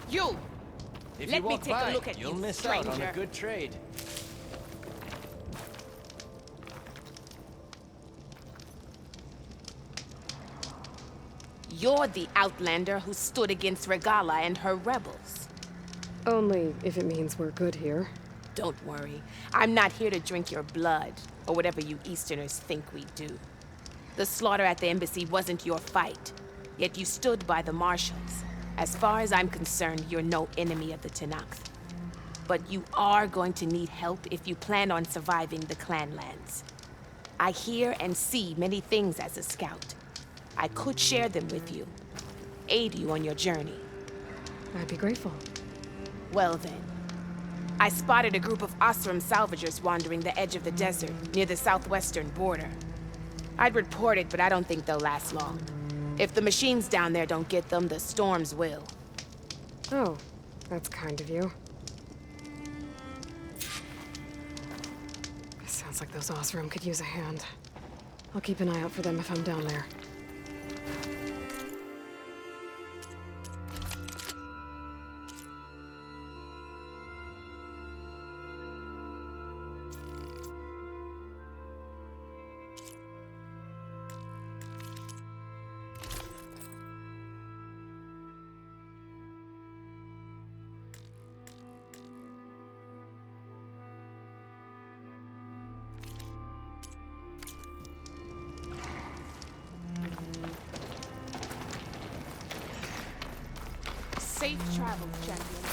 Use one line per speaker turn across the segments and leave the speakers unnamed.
You!
If
Let
you
me
walk
take a
by,
look at
you'll
you,
miss out on
stranger.
a good trade.
You're the outlander who stood against Regala and her rebels.
Only if it means we're good here.
Don't worry. I'm not here to drink your blood, or whatever you Easterners think we do. The slaughter at the embassy wasn't your fight, yet you stood by the marshals. As far as I'm concerned, you're no enemy of the Tenakth. But you are going to need help if you plan on surviving the clanlands. I hear and see many things as a scout. I could share them with you, aid you on your journey.
I'd be grateful.
Well then, I spotted a group of Osram salvagers wandering the edge of the desert near the southwestern border. I'd report it, but I don't think they'll last long. If the machines down there don't get them, the storms will.
Oh, that's kind of you. Sounds like those Osram could use a hand. I'll keep an eye out for them if I'm down there.
Safe travels, champion.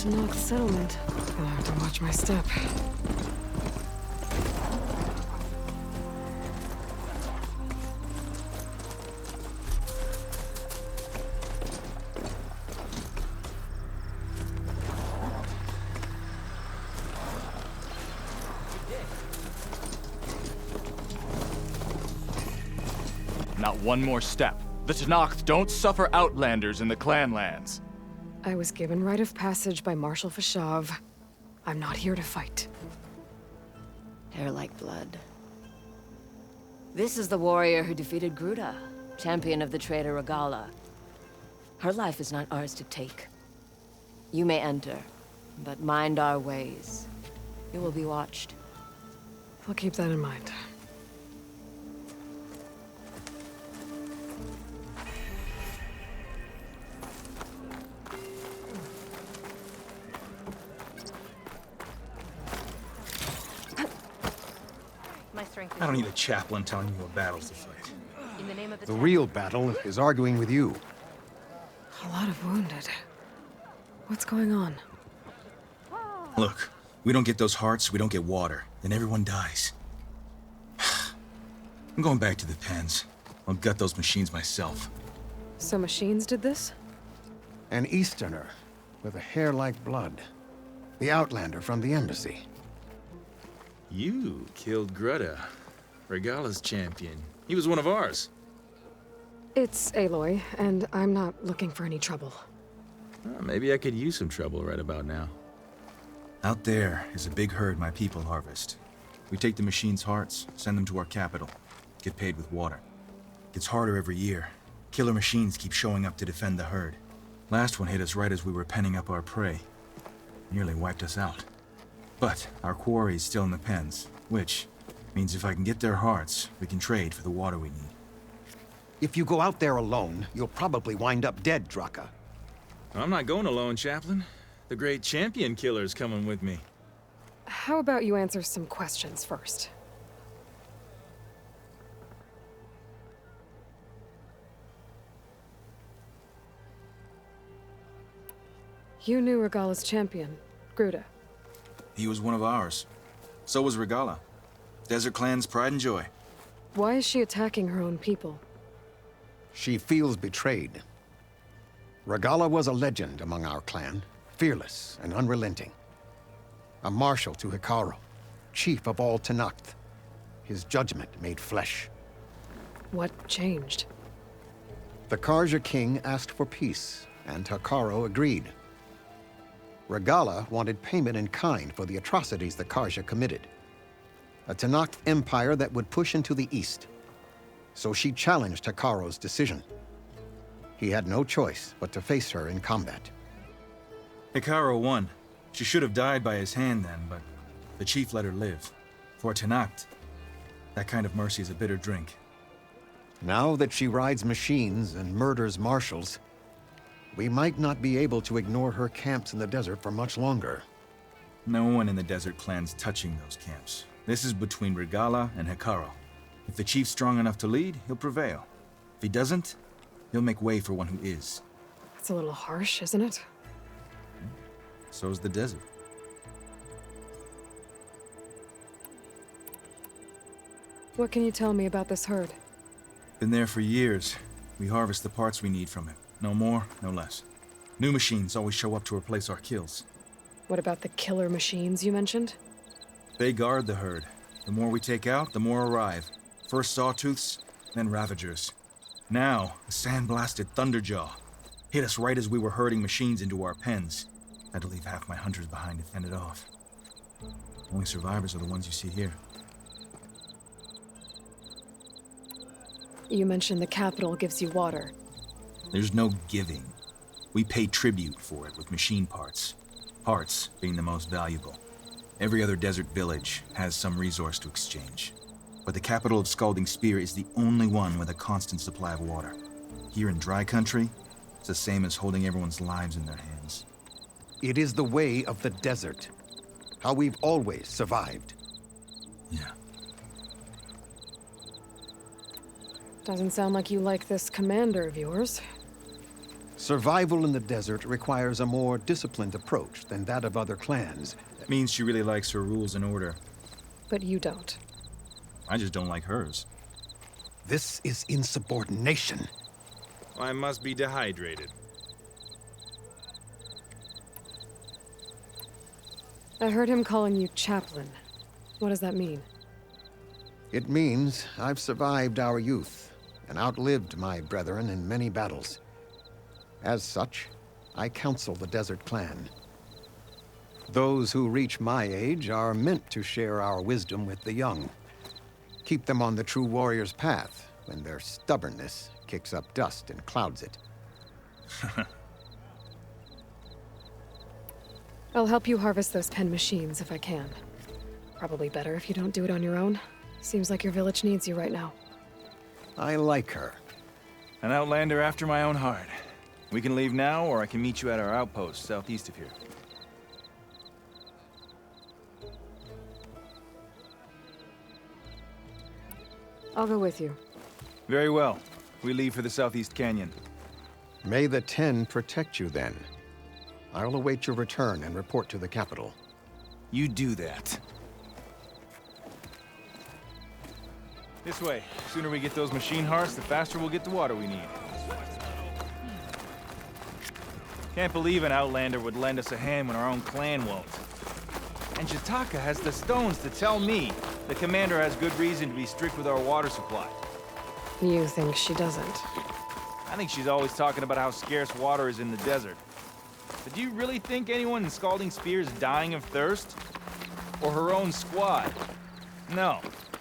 Tenakth settlement. I'll have to watch my step.
Not one more step. The Tenakth don't suffer outlanders in the clanlands.
I was given rite of passage by Marshal Fashav. I'm not here to fight.
Hair like blood. This is the warrior who defeated Gruda, champion of the traitor Regala. Her life is not ours to take. You may enter, but mind our ways. You will be watched.
I'll keep that in mind.
I don't need a chaplain telling you what battles to fight.
In the name of
The real battle is arguing with you.
A lot of wounded. What's going on?
Look, we don't get those hearts, we don't get water, then everyone dies. I'm going back to the pens. I'll gut those machines myself.
So machines did this?
An Easterner with a hair like blood. The outlander from the embassy.
You killed Greta, Regala's champion. He was one of ours.
It's Aloy, and I'm not looking for any trouble.
Maybe I could use some trouble right about now. Out there is a big herd my people harvest. We take the machine's hearts, send them to our capital, get paid with water. Gets harder every year. Killer machines keep showing up to defend the herd. Last one hit us right as we were penning up our prey. Nearly wiped us out. But our quarry is still in the pens, which means if I can get their hearts, we can trade for the water we need.
If you go out there alone, you'll probably wind up dead, Draka.
I'm not going alone, Chaplain. The great champion killer's coming with me.
How about you answer some questions first? You knew Regala's champion, Gruda.
He was one of ours. So was Regala. Desert Clan's pride and joy.
Why is she attacking her own people?
She feels betrayed. Regala was a legend among our clan, fearless and unrelenting. A marshal to Hekarro, chief of all Tenakth. His judgment made flesh.
What changed?
The Karja king asked for peace, and Hekarro agreed. Regala wanted payment in kind for the atrocities the Karja committed. A Tenakth empire that would push into the east. So she challenged Hekarro's decision. He had no choice but to face her in combat.
Hekarro won. She should have died by his hand then, but the chief let her live. For Tenakth, that kind of mercy is a bitter drink.
Now that she rides machines and murders marshals, we might not be able to ignore her camps in the desert for much longer.
No one in the Desert Clan's touching those camps. This is between Regala and Hekarro. If the chief's strong enough to lead, he'll prevail. If he doesn't, he'll make way for one who is.
That's a little harsh, isn't it?
So's the desert.
What can you tell me about this herd?
Been there for years. We harvest the parts we need from it. No more, no less. New machines always show up to replace our kills.
What about the killer machines you mentioned?
They guard the herd. The more we take out, the more arrive. First sawtooths, then ravagers. Now, a sand-blasted thunderjaw. Hit us right as we were herding machines into our pens. Had to leave half my hunters behind to fend it off. Only survivors are the ones you see here.
You mentioned the capital gives you water.
There's no giving. We pay tribute for it with machine parts. Parts being the most valuable. Every other desert village has some resource to exchange. But the capital of Scalding Spear is the only one with a constant supply of water. Here in dry country, it's the same as holding everyone's lives in their hands.
It is the way of the desert. How we've always survived.
Yeah.
Doesn't sound like you like this commander of yours.
Survival in the desert requires a more disciplined approach than that of other clans.
That means she really likes her rules and order.
But you don't.
I just don't like hers.
This is insubordination.
I must be dehydrated.
I heard him calling you chaplain. What does that mean?
It means I've survived our youth and outlived my brethren in many battles. As such, I counsel the Desert Clan. Those who reach my age are meant to share our wisdom with the young. Keep them on the true warrior's path when their stubbornness kicks up dust and clouds it.
I'll help you harvest those pen machines if I can. Probably better if you don't do it on your own. Seems like your village needs you right now.
I like her.
An outlander after my own heart. We can leave now, or I can meet you at our outpost southeast of here.
I'll go with you.
Very well. We leave for the Southeast Canyon.
May the Ten protect you then. I'll await your return and report to the capital.
You do that. This way. The sooner we get those machine hearts, the faster we'll get the water we need. Can't believe an outlander would lend us a hand when our own clan won't. And Jataka has the stones to tell me the commander has good reason to be strict with our water supply.
You think she doesn't?
I think she's always talking about how scarce water is in the desert. But do you really think anyone in Scalding Spear is dying of thirst? Or her own squad? No.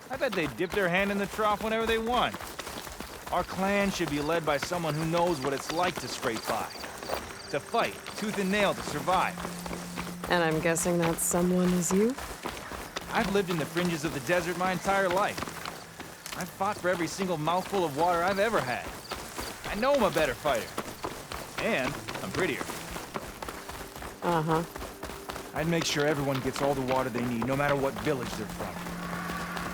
I bet they dip their hand in the trough whenever they want. Our clan should be led by someone who knows what it's like to scrape by. To fight, tooth and nail to survive.
And I'm guessing that someone is you?
I've lived in the fringes of the desert my entire life. I've fought for every single mouthful of water I've ever had. I know I'm a better fighter. And I'm prettier.
Uh-huh.
I'd make sure everyone gets all the water they need, no matter what village they're from.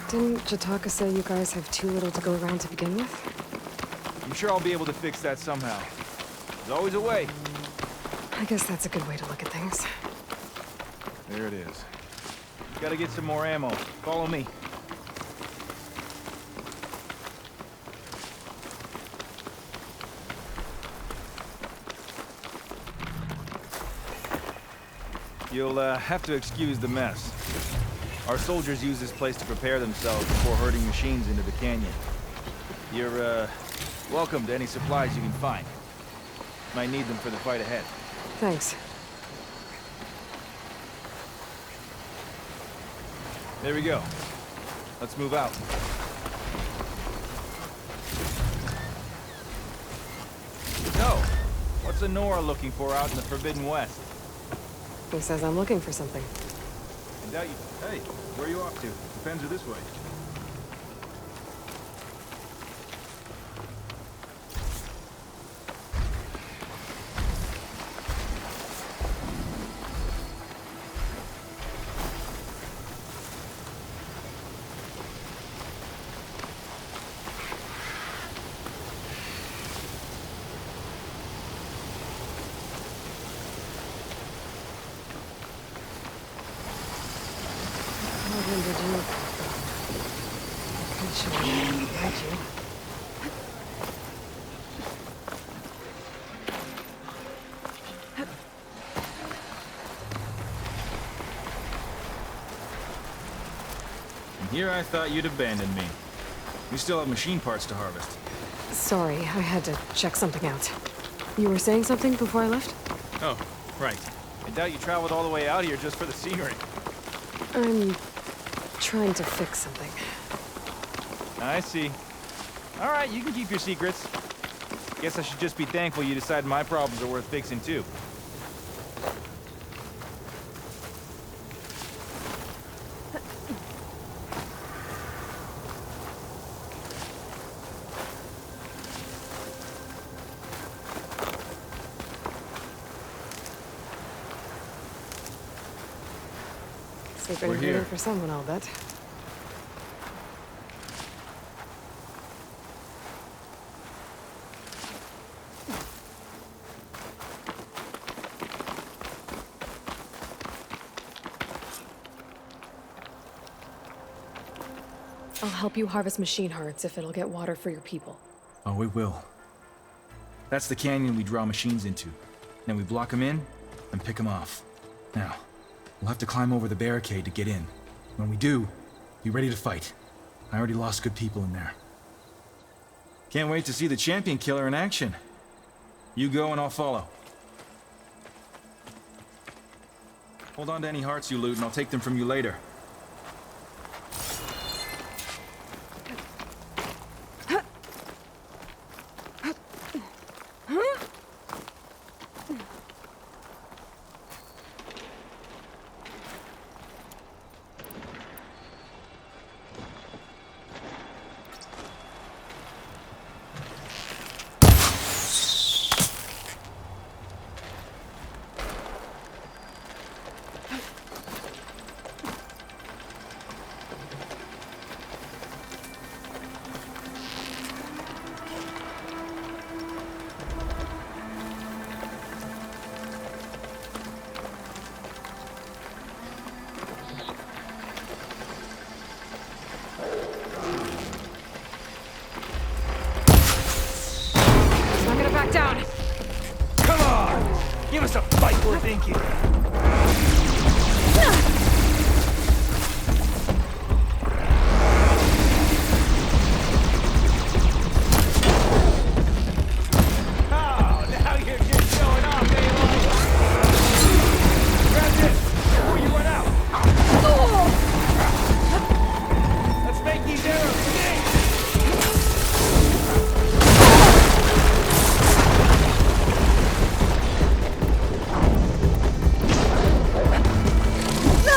Didn't Jataka say you guys have too little to go around to begin with?
I'm sure I'll be able to fix that somehow. There's always a way.
I guess that's a good way to look at things.
There it is. Gotta get some more ammo. Follow me. You'll have to excuse the mess. Our soldiers use this place to prepare themselves before herding machines into the canyon. You're welcome to any supplies you can find. Might need them for the fight ahead.
Thanks.
There we go. Let's move out. So, what's a Nora looking for out in the Forbidden West?
Who says I'm looking for something?
I doubt you. Hey, where are you off to? The pens are this way.
When did you? Could show you, guide you.
And here I thought you'd abandoned me. We still have machine parts to harvest.
Sorry, I had to check something out. You were saying something before I left?
Oh, right.
I doubt you traveled all the way out here just for the scenery.
I'm trying to fix something.
I see. All right, you can keep your secrets. Guess I should just be thankful you decided my problems are worth fixing too.
Secret
We're
ingredient
here.
for someone, I'll bet. I'll help you harvest machine hearts if it'll get water for your people.
Oh, it will. That's the canyon we draw machines into. Then we block them in and pick them off. Now, we'll have to climb over the barricade to get in. When we do, be ready to fight. I already lost good people in there. Can't wait to see the champion killer in action. You go and I'll follow. Hold on to any hearts you loot and I'll take them from you later.
I'm gonna back down!
Come on! Give us a fight worth thinking. Oh, now you're just showing off, Aloy. Grab this before you run out. Let's make these arrows sting.
No!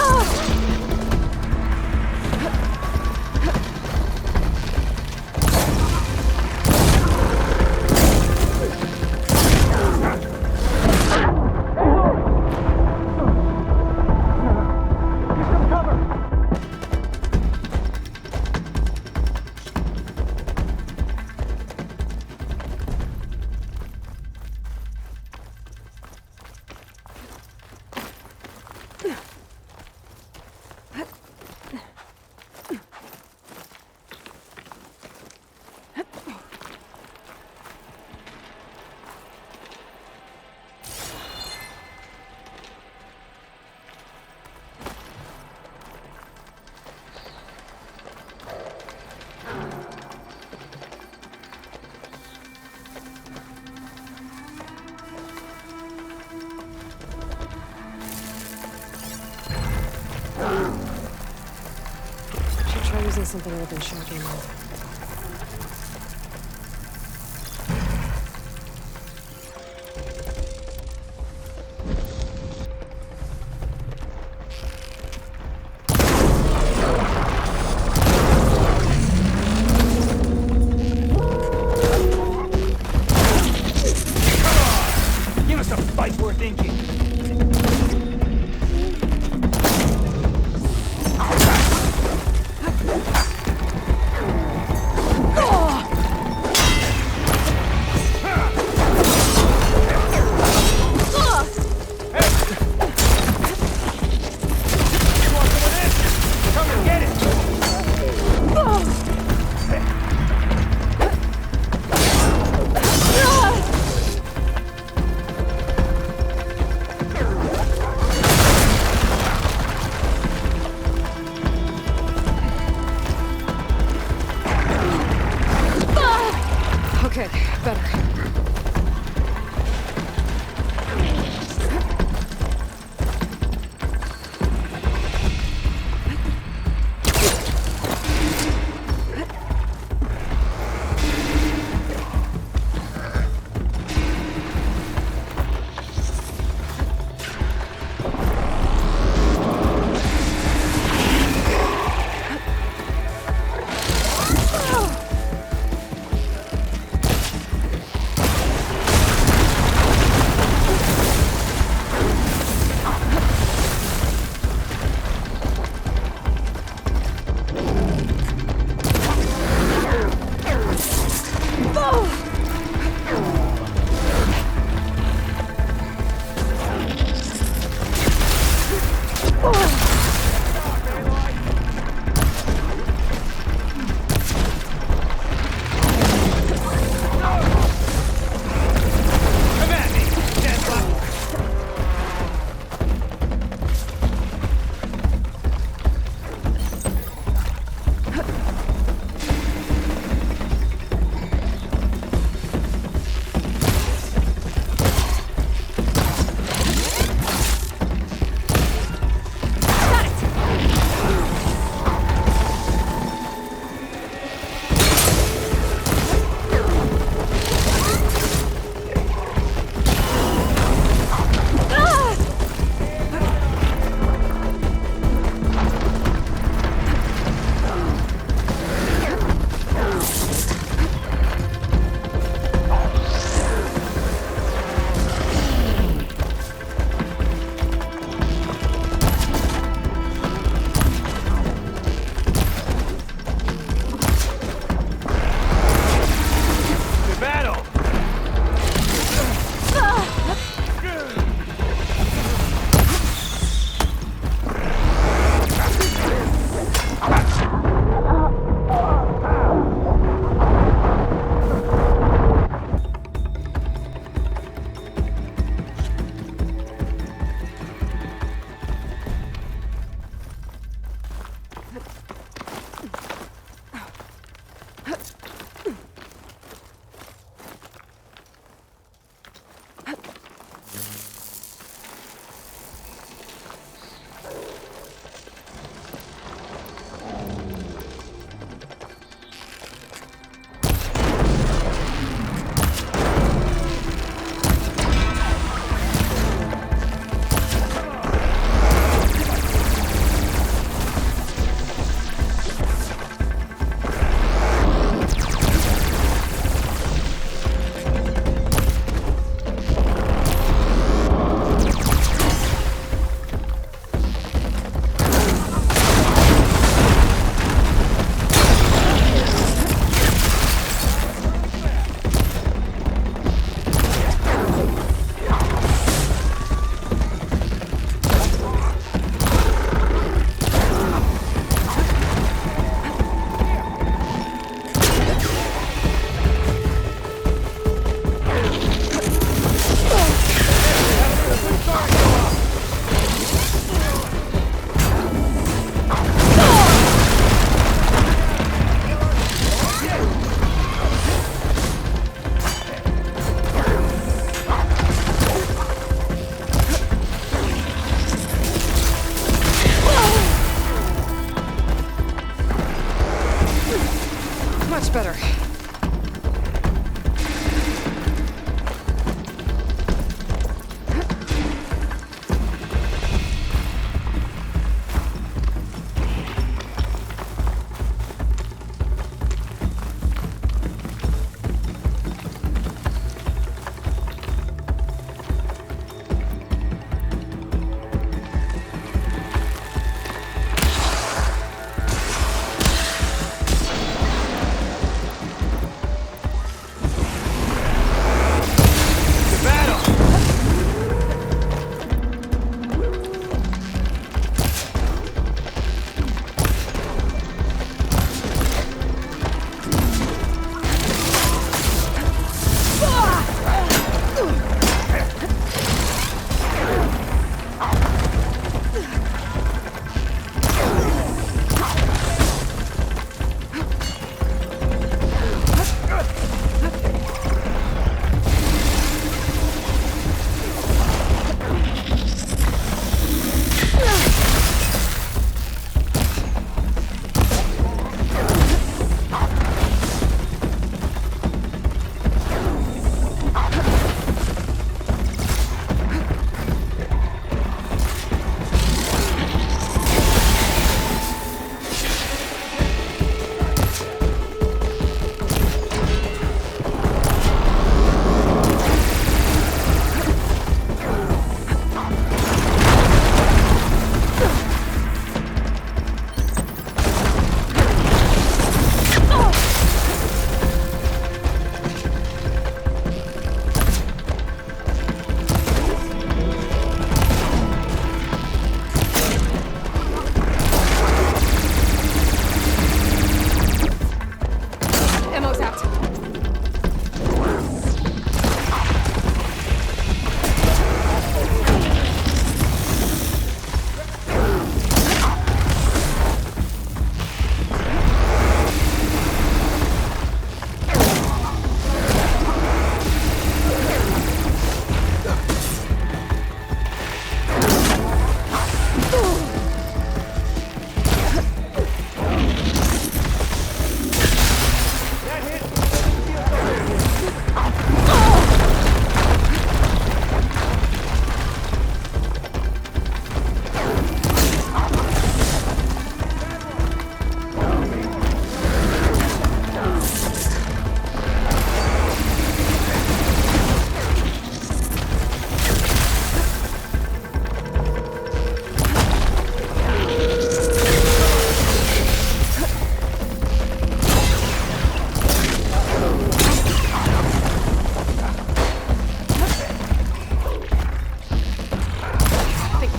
say something other than shocking now.
Give us a fight worth inking.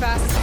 fast.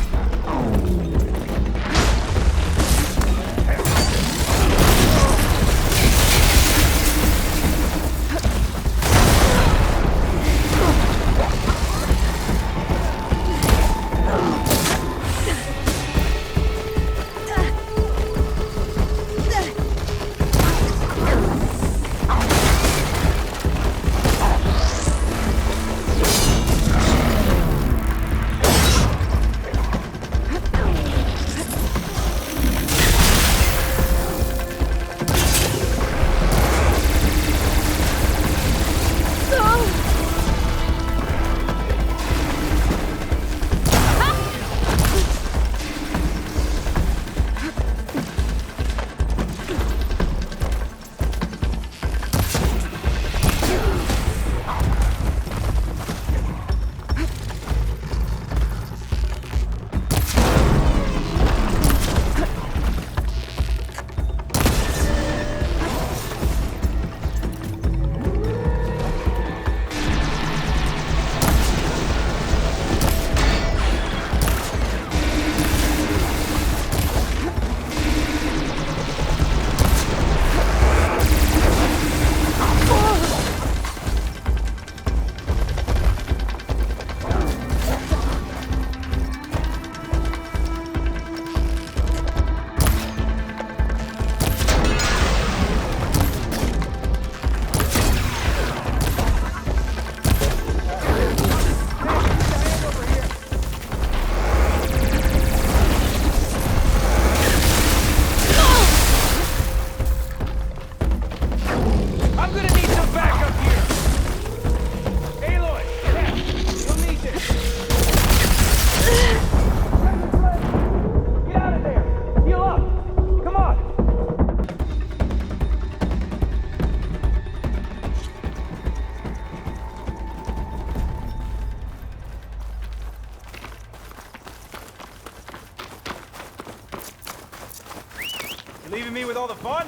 You leaving me with all the fun?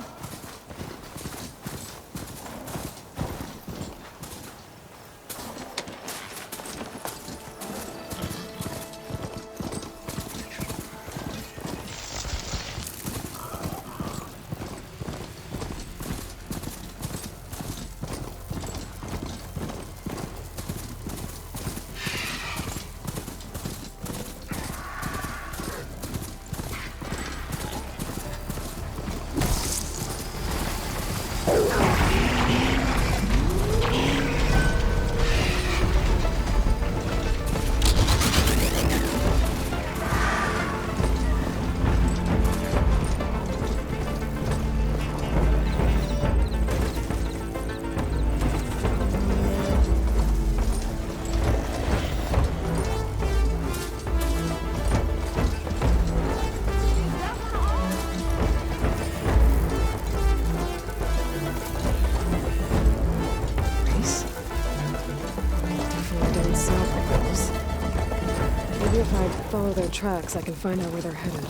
Follow their tracks, I can find out where they're headed.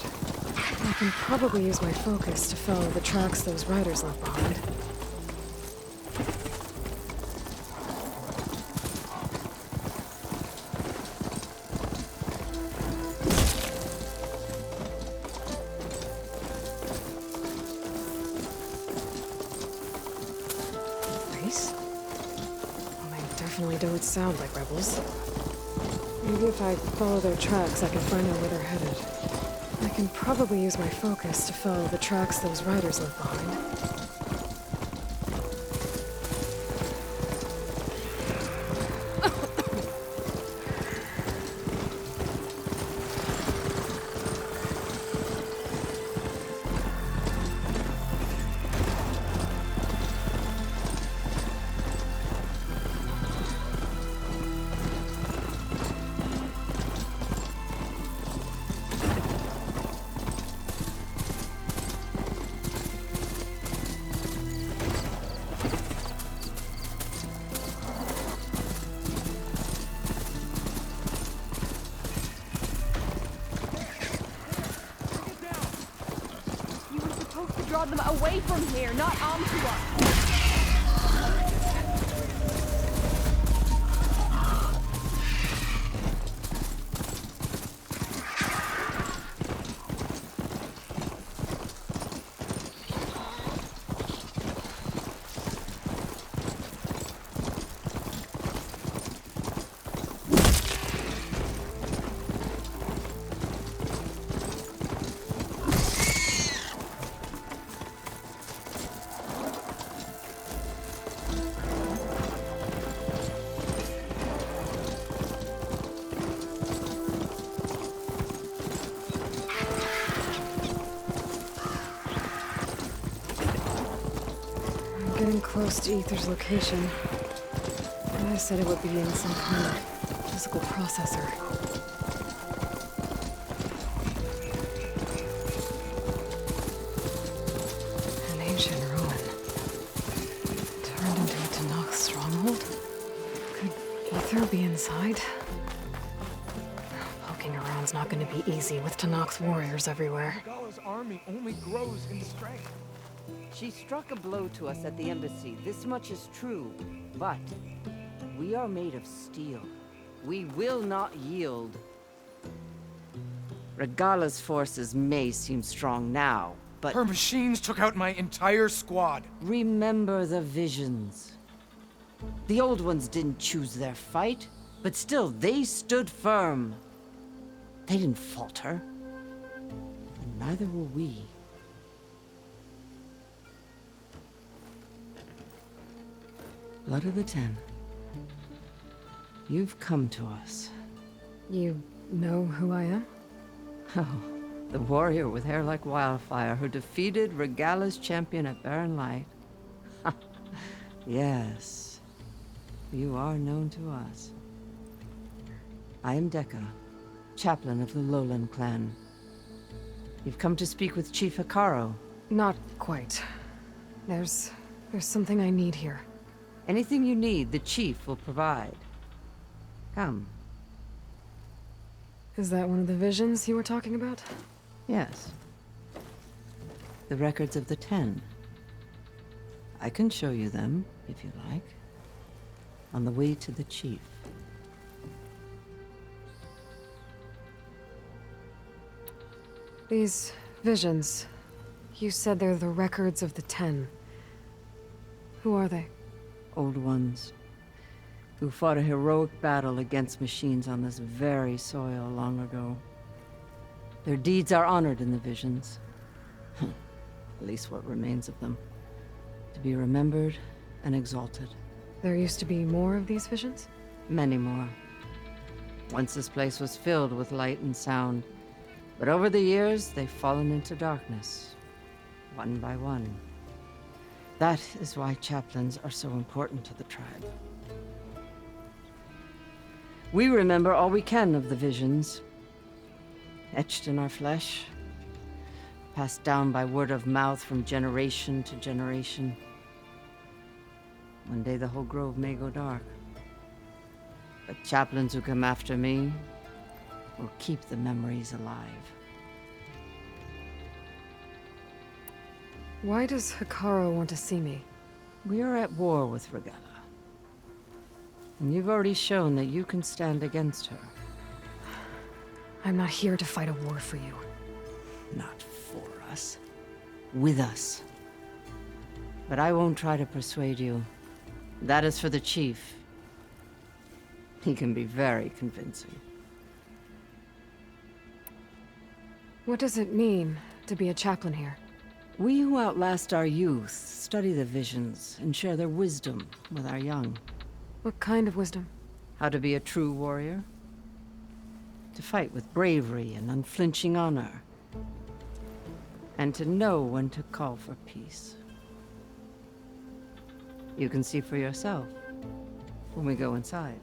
I can probably use my focus to follow the tracks those riders left behind. Race? Well, they definitely don't sound like rebels. Maybe if I follow their tracks, I can find out where they're headed. I can probably use my focus to follow the tracks those riders left behind.
Draw them away from here, not onto us.
getting close to Ether's location. And I said it would be in some kind of physical processor. An ancient ruin. Turned into a Tanakh stronghold? Could Ether be inside? Poking around's not gonna be easy with Tanakh's warriors everywhere.
Regala's army only grows in strength.
She struck a blow to us at the embassy. This much is true. But we are made of steel. We will not yield. Regala's forces may seem strong now, but
Her machines took out my entire squad.
remember the visions. The old ones didn't choose their fight, but still they stood firm. They didn't falter. And neither will we. Blood of the Ten. You've come to us.
You know who I am?
Oh, the warrior with hair like wildfire who defeated Regala's champion at Barren Light. Yes, you are known to us. I am Dekka, chaplain of the Lowland clan. You've come to speak with Chief Hekarro.
Not quite. There's something I need here.
Anything you need, the chief will provide. Come.
Is that one of the visions you were talking about?
Yes. The records of the Ten. I can show you them, if you like. On the way to the chief.
These visions. You said they're the records of the Ten. Who are they?
Old ones. Who fought a heroic battle against machines on this very soil long ago. Their deeds are honored in the visions. At least what remains of them. To be remembered and exalted.
There used to be more of these visions?
Many more. Once this place was filled with light and sound. But over the years, they've fallen into darkness. One by one. That is why chaplains are so important to the tribe. We remember all we can of the visions. Etched in our flesh. Passed down by word of mouth from generation to generation. One day the whole grove may go dark. But chaplains who come after me will keep the memories alive.
Why does Hekarro want to see me?
We are at war with Regala. And you've already shown that you can stand against her.
I'm not here to fight a war for you.
Not for us. With us. But I won't try to persuade you. That is for the chief. He can be very convincing.
What does it mean to be a chaplain here?
We who outlast our youth study the visions and share their wisdom with our young.
What kind of wisdom?
How to be a true warrior. To fight with bravery and unflinching honor. And to know when to call for peace. You can see for yourself when we go inside.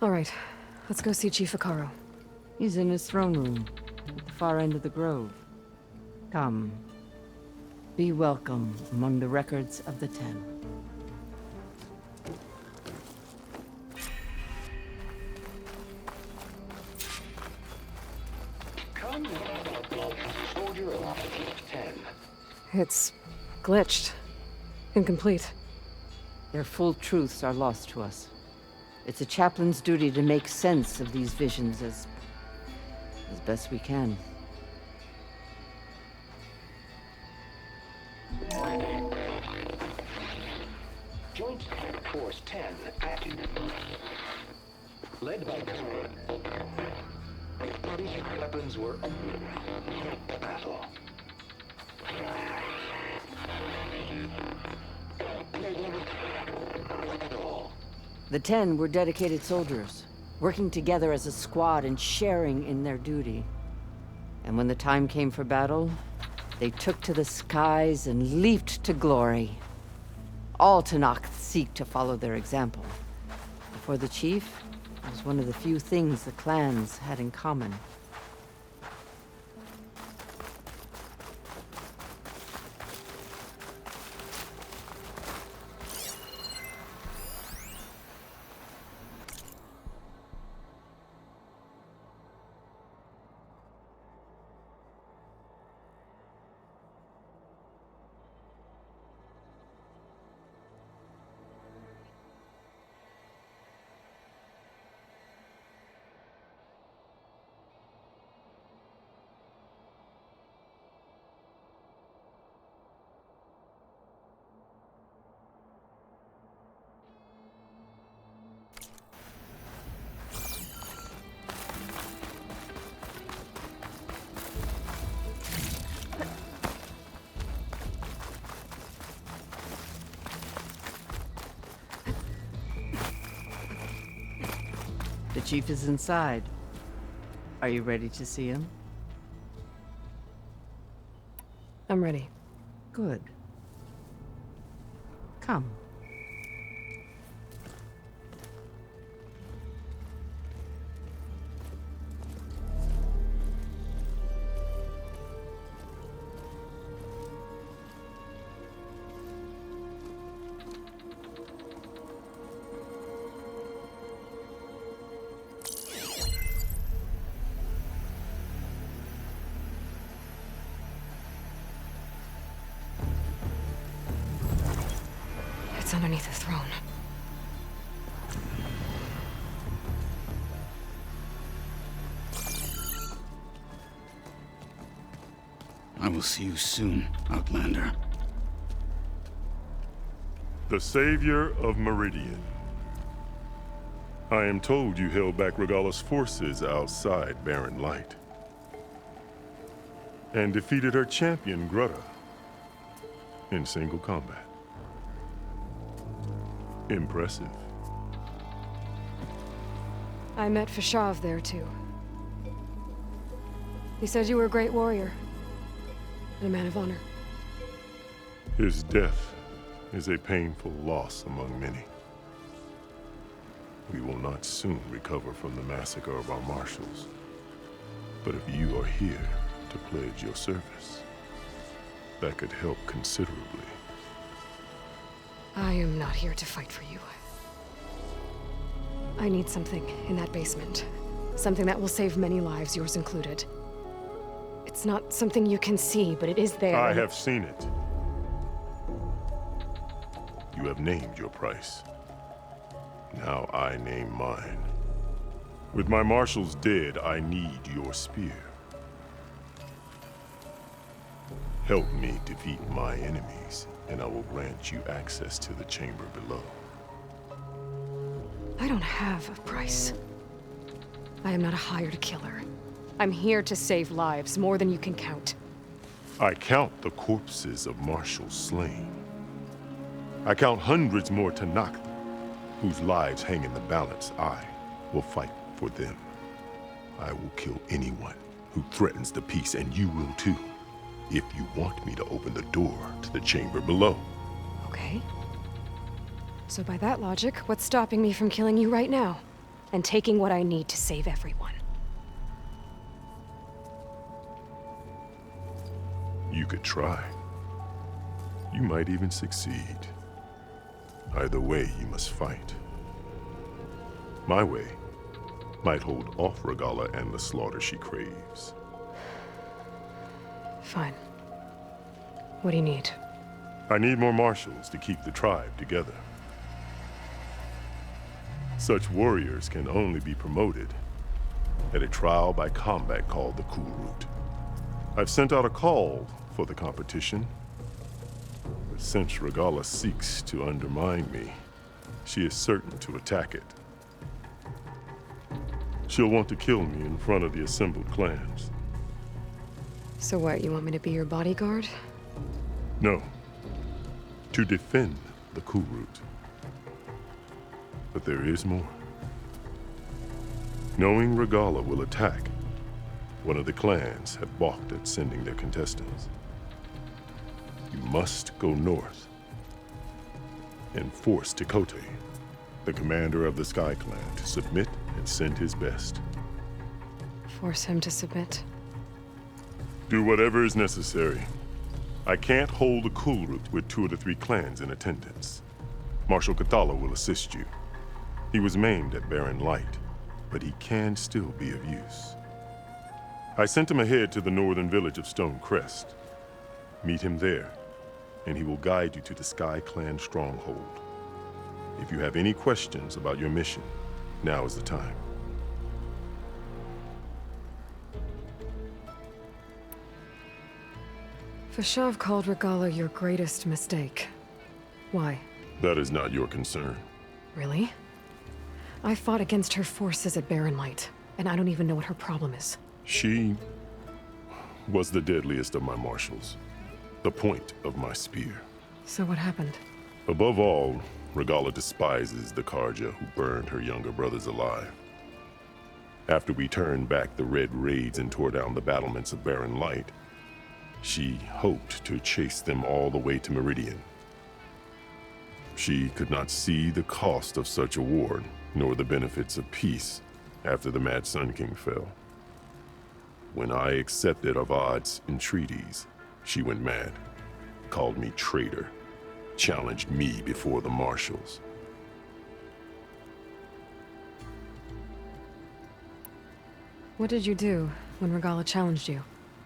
All right, let's go see Chief Hekarro.
He's in his throne room at the far end of the grove. Come. Be welcome among the records of the Ten.
Come, soldier of 10.
It's glitched. Incomplete.
Their full truths are lost to us. It's a chaplain's duty to make sense of these visions as best we can.
Joint Force 10 active. Led by these weapons were battle.
The 10 were dedicated soldiers, working together as a squad and sharing in their duty. And when the time came for battle, They took to the skies and leaped to glory. All Tenakth seek to follow their example. For the chief, it was one of the few things the clans had in common. The chief is inside. Are you ready to see him?
I'm ready.
Good. Come.
It's underneath the throne.
I will see you soon, Outlander.
The savior of Meridian. I am told you held back Regalla's forces outside Barren Light. And defeated her champion, Grutta, in single combat. Impressive.
I met Fashav there, too. He said you were a great warrior. And a man of honor.
His death is a painful loss among many. We will not soon recover from the massacre of our marshals. But if you are here to pledge your service, that could help considerably.
I am not here to fight for you. I need something in that basement. Something that will save many lives, yours included. It's not something you can see, but it is there.
I have seen it. You have named your price. Now I name mine. With my marshals dead, I need your spear. Help me defeat my enemies, and I will grant you access to the chamber below.
I don't have a price. I am not a hired killer. I'm here to save lives, more than you can count.
I count the corpses of marshals slain. I count hundreds more Tenakth, whose lives hang in the balance. I will fight for them. I will kill anyone who threatens the peace, and you will too, if you want me to open the door to the chamber below.
Okay. So by that logic, what's stopping me from killing you right now? And taking what I need to save everyone?
You could try. You might even succeed. Either way, you must fight. My way might hold off Regalla and the slaughter she craves.
Fine. What do you need?
I need more marshals to keep the tribe together. Such warriors can only be promoted at a trial by combat called the Kulrut. I've sent out a call for the competition, but since Regalla seeks to undermine me, she is certain to attack it. She'll want to kill me in front of the assembled clans.
So what, you want me to be your bodyguard?
No, to defend the Kulrut. But there is more. Knowing Regalla will attack, one of the clans have balked at sending their contestants. you must go north and force Tekote, the commander of the Sky Clan, to submit and send his best.
Force him to submit.
Do whatever is necessary. I can't hold a cool route with 2 of the 3 clans in attendance. Marshal Kathala will assist you. He was maimed at Barren Light, but he can still be of use. I sent him ahead to the northern village of Stone Crest. Meet him there, and he will guide you to the Sky Clan stronghold. If you have any questions about your mission, now is the time.
Fashav called Regala your greatest mistake. Why?
That is not your concern.
Really? I fought against her forces at Barren Light, and I don't even know what her problem is.
She was the deadliest of my marshals, the point of my spear.
So what happened?
Above all, Regala despises the Karja who burned her younger brothers alive. After we turned back the Red Raids and tore down the battlements of Barren Light, she hoped to chase them all the way to Meridian. She could not see the cost of such a war, nor the benefits of peace after the Mad Sun King fell. When I accepted Avad's entreaties, she went mad, called me traitor, challenged me before the marshals.
What did you do when Regala challenged you?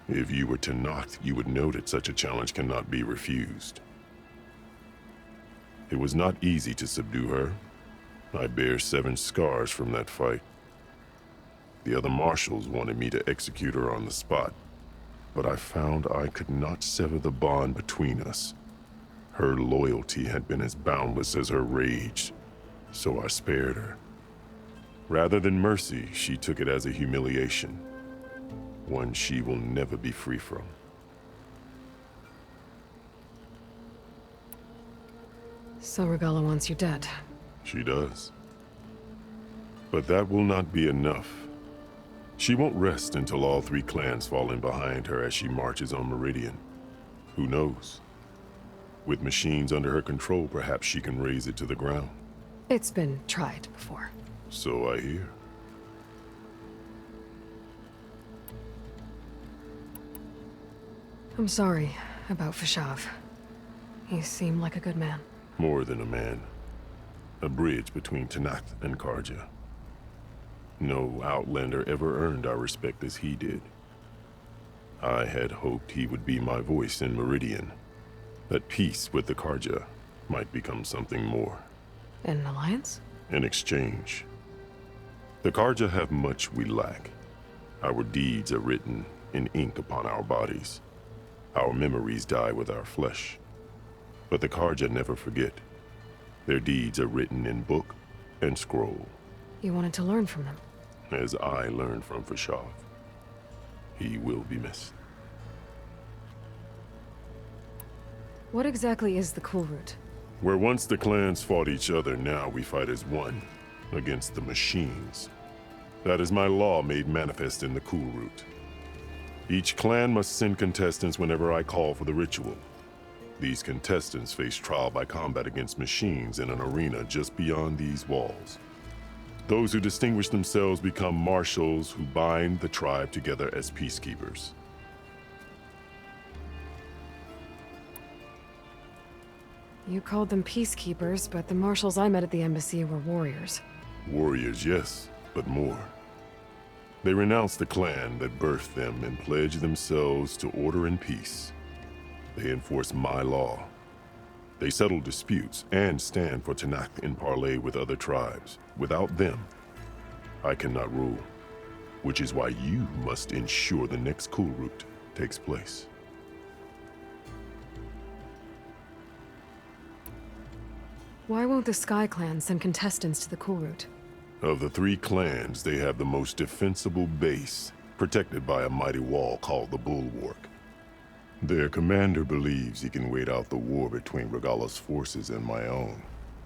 If you were to knock, you would know that such a challenge cannot be refused. It was not easy to subdue her. I bear 7 scars from that fight. The other marshals wanted me to execute her on the spot, but I found I could not sever the bond between us. Her loyalty had been as boundless as her rage, so I spared her. Rather than mercy, she took it as a humiliation, one she will never be free from.
So Regala wants you dead.
She does. But that will not be enough. She won't rest until all 3 clans fall in behind her as she marches on Meridian. Who knows? With machines under her control, perhaps she can raise it to the ground.
It's been tried before.
So I hear.
I'm sorry about Fashav. He seemed like a good man.
More than a man. A bridge between Tanath and Karja. No Outlander ever earned our respect as he did. I had hoped he would be my voice in Meridian. That peace with the Karja might become something more.
An alliance?
An exchange. The Karja have much we lack. Our deeds are written in ink upon our bodies. Our memories die with our flesh. But the Karja never forget. Their deeds are written in book and scroll.
You wanted to learn from them?
As I learned from Fashav. He will be missed.
What exactly is the Cool Route?
Where once the clans fought each other, now we fight as one, against the machines. That is my law made manifest in the Cool Route. Each clan must send contestants whenever I call for the ritual. These contestants face trial by combat against machines in an arena just beyond these walls. Those who distinguish themselves become marshals who bind the tribe together as peacekeepers.
You called them peacekeepers, but the marshals I met at the embassy were warriors.
Warriors, yes, but more. They renounce the clan that birthed them and pledge themselves to order and peace. They enforce my law. They settle disputes and stand for Tanakh in parley with other tribes. Without them, I cannot rule, which is why you must ensure the next Cool Route takes place.
Why won't the Sky Clan send contestants to the Cool Route?
Of the 3 clans, they have the most defensible base, protected by a mighty wall called the Bulwark. Their commander believes he can wait out the war between Regala's forces and my own,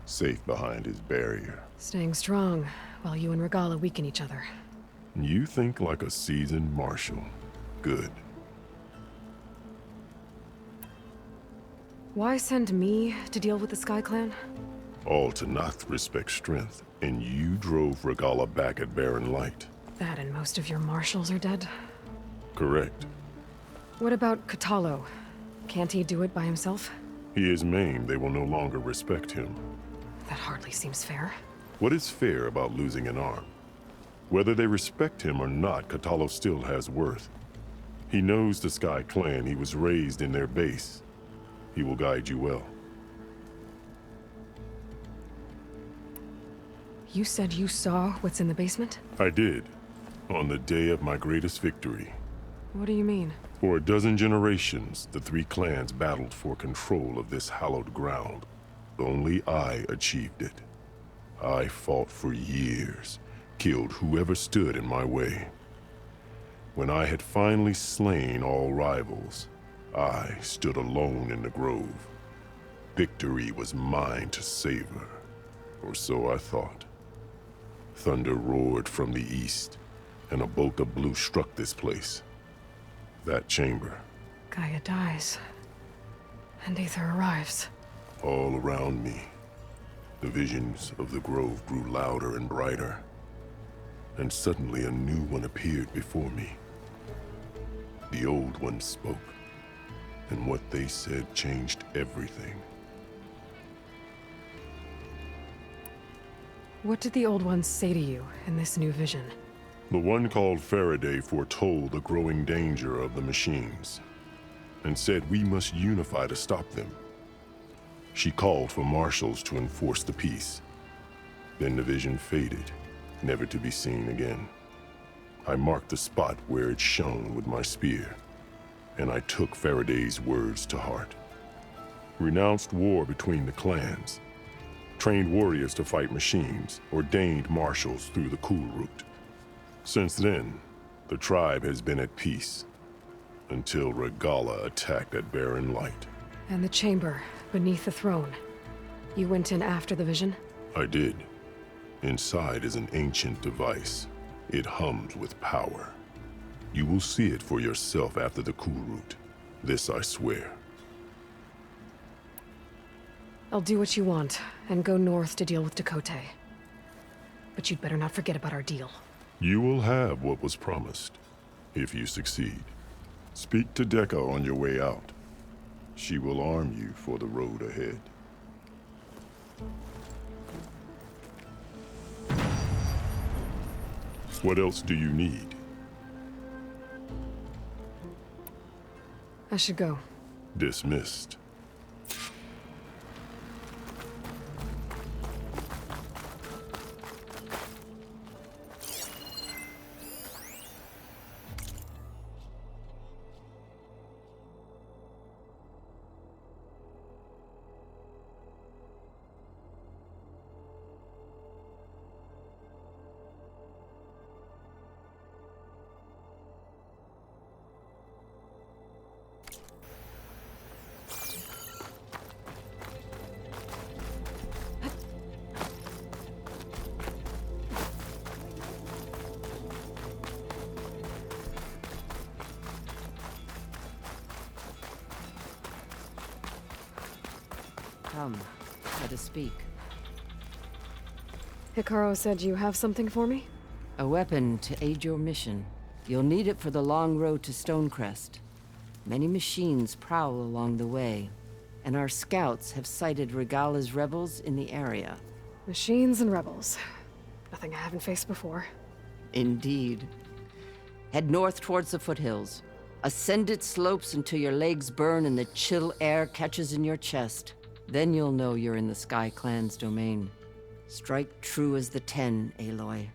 safe behind his barrier.
Staying strong, while you and Regala weaken each other.
You think like a seasoned marshal. Good.
Why send me to deal with the Sky Clan?
All Tanath respect strength, and you drove Regala back at Barren Light.
That and most of your marshals are dead?
Correct.
What about Katalo? Can't he do it by himself?
He is maimed, they will no longer respect him.
That hardly seems fair.
What is fair about losing an arm? Whether they respect him or not, Katalo still has worth. He knows the Sky Clan, he was raised in their base. He will guide you well.
You said you saw what's in the basement?
I did, on the day of my greatest victory.
What do you mean?
For a dozen generations, the three clans battled for control of this hallowed ground. Only I achieved it. I fought for years, killed whoever stood in my way. When I had finally slain all rivals, I stood alone in the grove. Victory was mine to savor, or so I thought. Thunder roared from the east, and a bolt of blue struck this place. That chamber.
Gaia dies, and Aether arrives.
All around me, the visions of the grove grew louder and brighter, and suddenly a new one appeared before me. The old one spoke, and what they said changed everything.
What did the old ones say to you in this new vision?
The one called Faraday foretold the growing danger of the machines, and said we must unify to stop them. She called for marshals to enforce the peace. Then the vision faded, never to be seen again. I marked the spot where it shone with my spear, and I took Faraday's words to heart. Renounced war between the clans, trained warriors to fight machines, ordained marshals through the cool route. Since then, the tribe has been at peace, until Regala attacked at Barren Light.
And the chamber, beneath the throne. You went in after the vision?
I did. Inside is an ancient device. It hums with power. You will see it for yourself after the cool route. This I swear.
I'll do what you want, and go north to deal with Dakota. But you'd better not forget about our deal.
You will have what was promised, if you succeed. Speak to Decca on your way out. She will arm you for the road ahead. What else do you need?
I should go.
Dismissed.
Come, let us speak.
Hekarro said you have something for me?
A weapon to aid your mission. You'll need it for the long road to Stonecrest. Many machines prowl along the way, and our scouts have sighted Regala's rebels in the area.
Machines and rebels. Nothing I haven't faced before.
Indeed. Head north towards the foothills. Ascend its slopes until your legs burn and the chill air catches in your chest. Then you'll know you're in the Sky Clan's domain. Strike true as the 10, Aloy.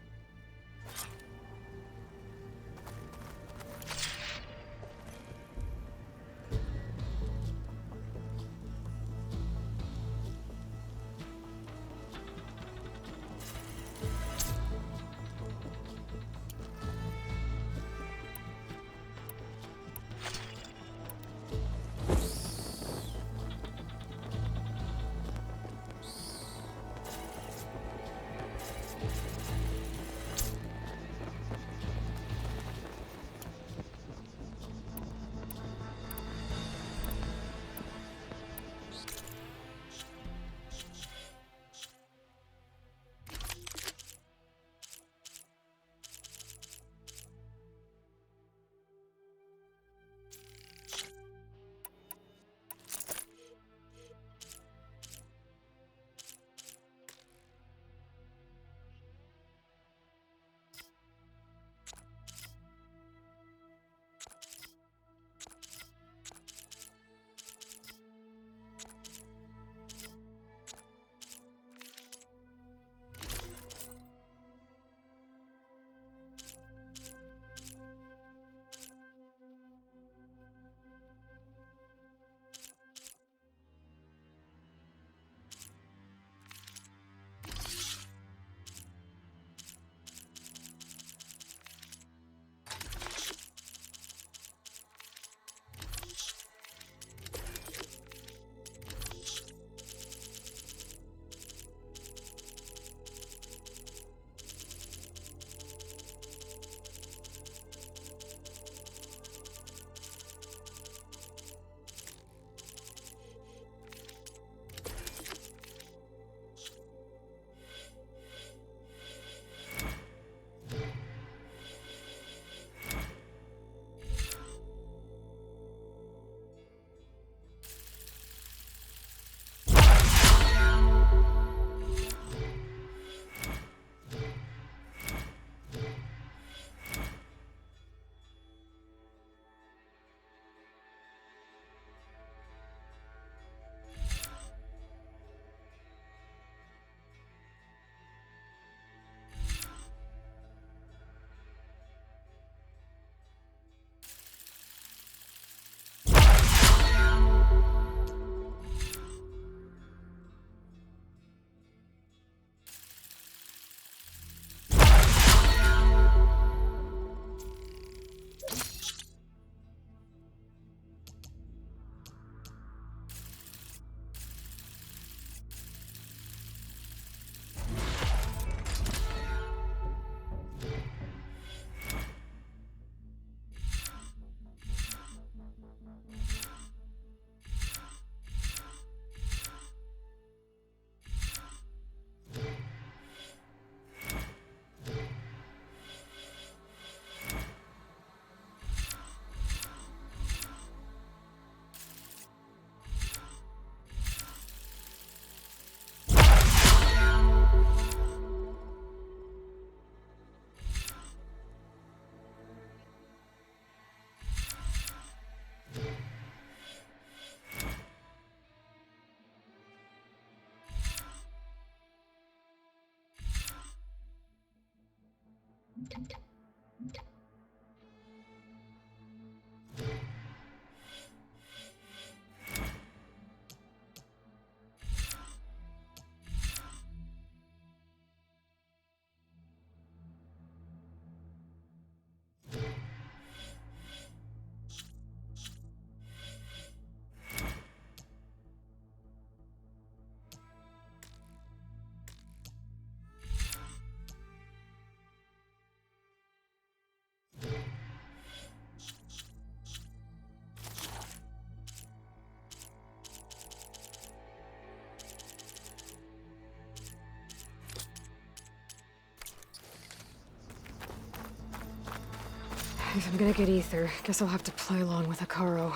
If I'm gonna get ether, guess I'll have to play along with Hekarro.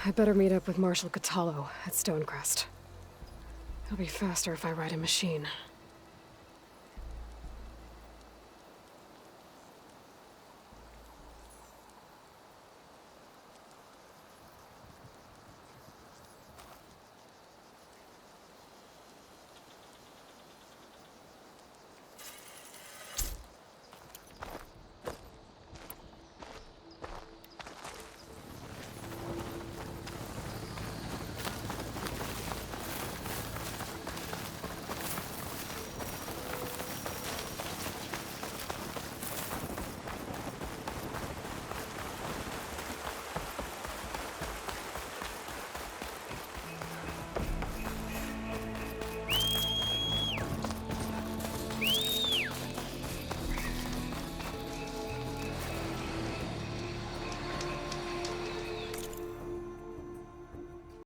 I better meet up with Marshal Catallo at Stonecrest. It'll be faster if I ride a machine.